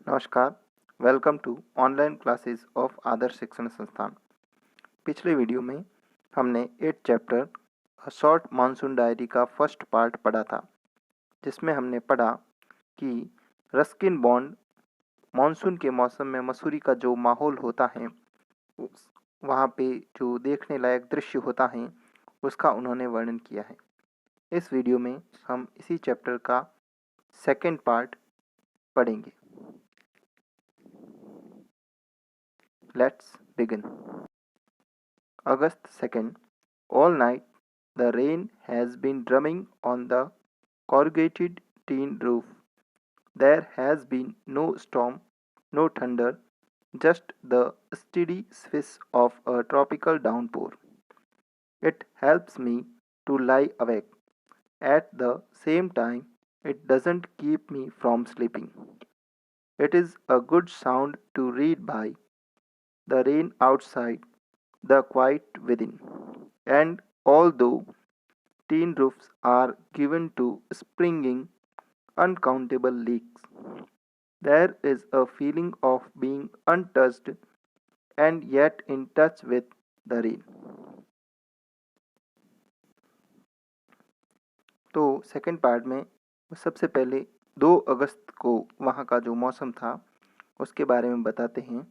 नमस्कार। Welcome to online classes of Adarsh Shikshan Sansthan. पिछले video में हमने 8 चैप्टर शॉर्ट मानसून डायरी का फर्स्ट पार्ट पढ़ा था, जिसमें हमने पढ़ा कि रस्किन बॉन्ड मानसून के मौसम में मसूरी का जो माहौल होता है, वहाँ पे जो देखने लायक दृश्य होता है, उसका उन्होंने वर्णन किया है। इस वीडियो में हम इसी चैप्टर का सेकेंड पार्ट पढ़ेंगे। Let's begin. August 2nd, all night the rain has been drumming on the corrugated tin roof. There has been no storm, no thunder, just the steady swish of a tropical downpour. It helps me to lie awake. At the same time, it doesn't keep me from sleeping. It is a good sound to read by, the rain outside, the quiet within. And although tin roofs are given to springing uncountable leaks, there is a feeling of being untouched and yet in touch with the rain. तो second part में सबसे पहले 2 अगस्त को वहाँ का जो मौसम था उसके बारे में बताते हैं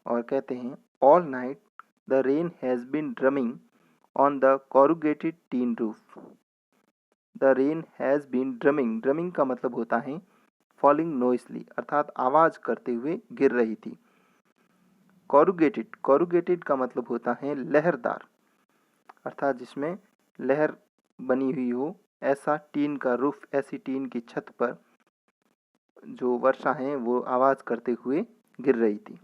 और कहते हैं, all night the rain has been drumming on the corrugated tin roof. The rain has been drumming. Drumming का मतलब होता है फॉलिंग नॉइसली, अर्थात आवाज़ करते हुए गिर रही थी। कॉरुगेटेड का मतलब होता है लहरदार, अर्थात जिसमें लहर बनी हुई हो, ऐसा टीन का रूफ, ऐसी टीन की छत पर जो वर्षा है वो आवाज़ करते हुए गिर रही थी।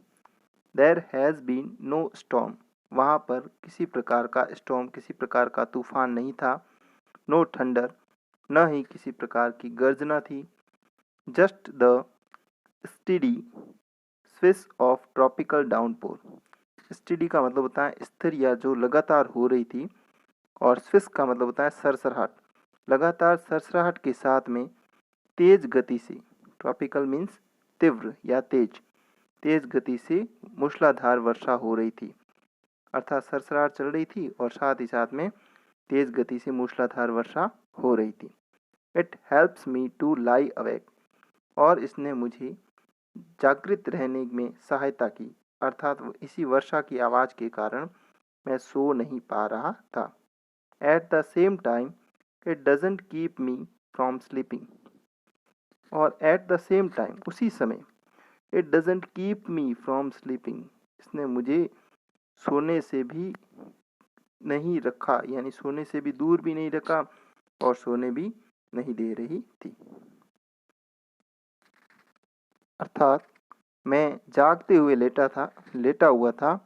There has been no storm. वहाँ पर किसी प्रकार का स्टॉर्म, किसी प्रकार का तूफान नहीं था। नो थंडर, न ही किसी प्रकार की गर्जना थी। Just the steady swish of tropical downpour. Steady का मतलब होता है स्थिर या जो लगातार हो रही थी, और स्विश का मतलब होता है सरसराहट। लगातार सरसराहट के साथ में तेज गति से, ट्रॉपिकल मीन्स तीव्र या तेज गति से मूसलाधार वर्षा हो रही थी, अर्थात सरसराहट चल रही थी और साथ ही साथ में तेज गति से मूसलाधार वर्षा हो रही थी। It helps me to lie awake. और इसने मुझे जागृत रहने में सहायता की, अर्थात इसी वर्षा की आवाज़ के कारण मैं सो नहीं पा रहा था। At the same time it doesn't keep me from sleeping. और एट द सेम टाइम, उसी समय, it doesn't keep me from sleeping, इसने मुझे सोने से भी नहीं रखा, यानी सोने से भी दूर भी नहीं रखा और सोने भी नहीं दे रही थी। अर्थात मैं जागते हुए लेटा हुआ था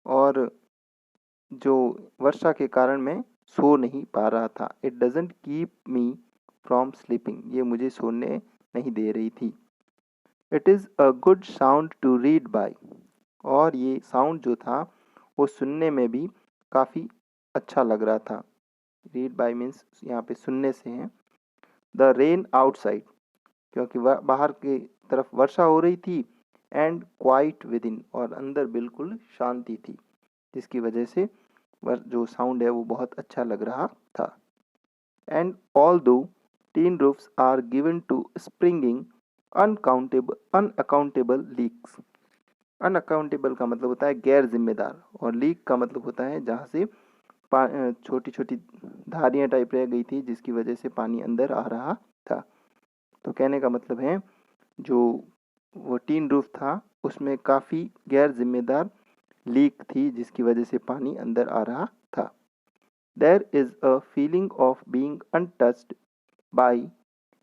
और जो वर्षा के कारण मैं सो नहीं पा रहा था। It doesn't keep me from sleeping, ये मुझे सोने नहीं दे रही थी। It is a good sound to read by. और ये साउंड जो था वो सुनने में भी काफ़ी अच्छा लग रहा था। रीड बाय मीन्स यहाँ पे सुनने से है। द रेन आउटसाइड, क्योंकि वह बाहर की तरफ वर्षा हो रही थी। एंड क्वाइट विद इन, और अंदर बिल्कुल शांति थी, जिसकी वजह से जो साउंड है वो बहुत अच्छा लग रहा था। And all though tin roofs are given to springing unaccountable leaks. Unaccountable का मतलब होता है गैर जिम्मेदार, और लीक का मतलब होता है जहाँ से छोटी छोटी धारियाँ टाइप रह गई थी, जिसकी वजह से पानी अंदर आ रहा था। तो कहने का मतलब है जो वो टीन रूफ था उसमें काफ़ी गैर जिम्मेदार लीक थी, जिसकी वजह से पानी अंदर आ रहा था। There is a feeling of being untouched by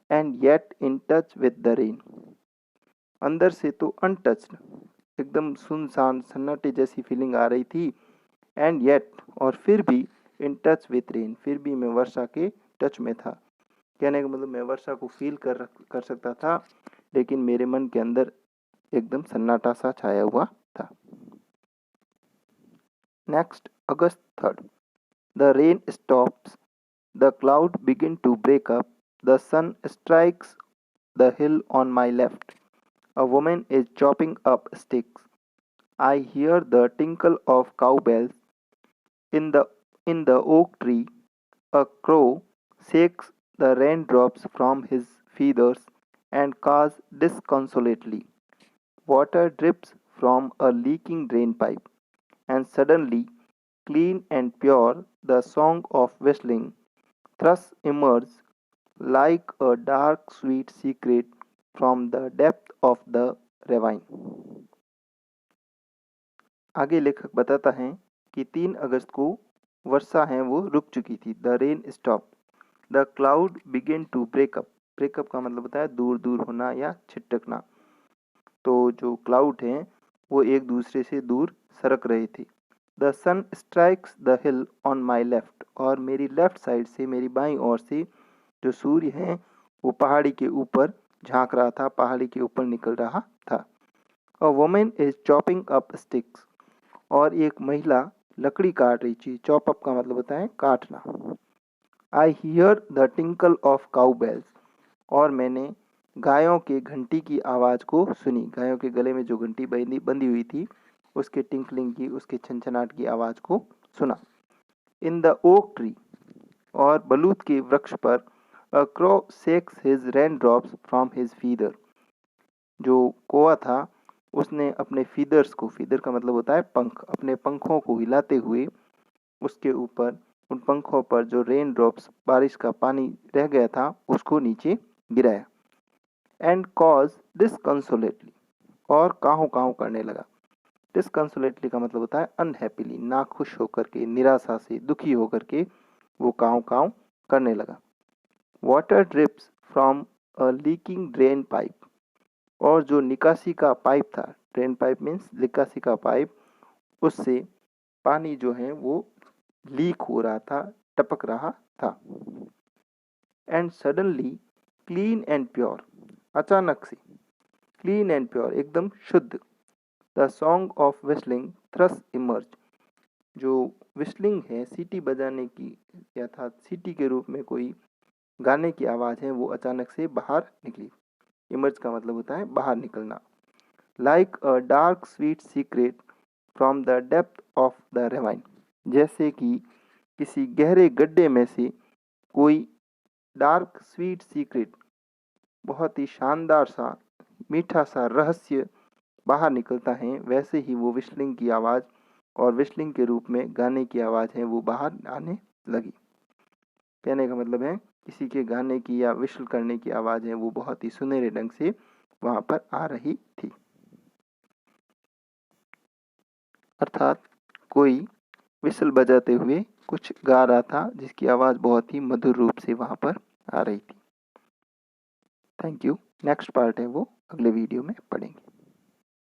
and yet in touch with the rain. अंदर से तो अनटच्ड, एकदम सुनसान सन्नाटे जैसी फीलिंग आ रही थी। एंड येट, और फिर भी इन टच विद रेन, फिर भी मैं वर्षा के टच में था। कहने का मतलब मैं वर्षा को फील कर सकता था, लेकिन मेरे मन के अंदर एकदम सन्नाटा सा छाया हुआ था। Next, August 3rd. The rain stops, the cloud begin to break up, the sun strikes the hill on my left. A woman is chopping up sticks. I hear the tinkle of cowbells. In the oak tree, a crow shakes the raindrops from his feathers and caws disconsolately. Water drips from a leaking drain pipe, and suddenly, clean and pure, the song of whistling thrush emerges like a dark, sweet secret from the depth of the ravine. आगे लेखक बताता है कि 3 अगस्त को वर्षा है वो रुक चुकी थी. The rain stop. The cloud began to break up. Break up का मतलब होता है दूर दूर होना या छिटकना. तो जो क्लाउड हैं वो एक दूसरे से दूर सरक रहे थे. The sun strikes the hill on my left. और मेरी लेफ्ट साइड से, मेरी बाईं ओर से जो सूर्य है वो पहाड़ी के ऊपर झांक रहा था, पहाड़ी के ऊपर निकल रहा था. A woman is chopping up sticks. और एक महिला लकड़ी काट रही थी. चॉप अप का मतलब होता है काटना. I hear the tinkle of cow bells. और मैंने गायों के घंटी की आवाज़ को सुनी. गायों के गले में जो घंटी बंधी हुई थी उसके टिंकलिंग की, उसके छनछनाट की आवाज़ को सुना. In the oak tree. और बलूत के वृक्ष पर a crow shakes his rain drops from his feather. जो कौवा था उसने अपने फीदर्स को, फीदर का मतलब होता है पंख, अपने पंखों को हिलाते हुए उसके ऊपर, उन पंखों पर जो रेन ड्रॉप्स, बारिश का पानी रह गया था, उसको नीचे गिराया. And cause disconsolately. और काहू काहू करने लगा. डिसकंसोलेटली का मतलब होता है अनहैप्पीली, नाखुश होकर के, निराशा से, दुखी होकर के वो काहू काहू करने लगा. Water drips from a leaking drain pipe. और जो निकासी का पाइप था, ड्रेन पाइप मीन्स निकासी का पाइप, उससे पानी जो है वो लीक हो रहा था, टपक रहा था. And suddenly clean and pure. अचानक से क्लीन एंड प्योर, एकदम शुद्ध. The song of whistling thrush emerge. जो विस्लिंग है, सीटी बजाने की, या था सीटी के रूप में कोई गाने की आवाज़ है, वो अचानक से बाहर निकली. इमर्ज का मतलब होता है बाहर निकलना. Like a dark sweet secret from the depth of the ravine. जैसे कि किसी गहरे गड्ढे में से कोई डार्क स्वीट सीक्रेट, बहुत ही शानदार सा, मीठा सा रहस्य बाहर निकलता है, वैसे ही वो विस्लिंग की आवाज़ और विस्लिंग के रूप में गाने की आवाज़ है वो बाहर आने लगी. कहने का मतलब है किसी के गाने की या विस्ल करने की आवाज़ है वो बहुत ही सुनहरे ढंग से वहाँ पर आ रही थी. अर्थात कोई विस्ल बजाते हुए कुछ गा रहा था जिसकी आवाज़ बहुत ही मधुर रूप से वहाँ पर आ रही थी. Thank you. नेक्स्ट पार्ट है वो अगले वीडियो में पढ़ेंगे.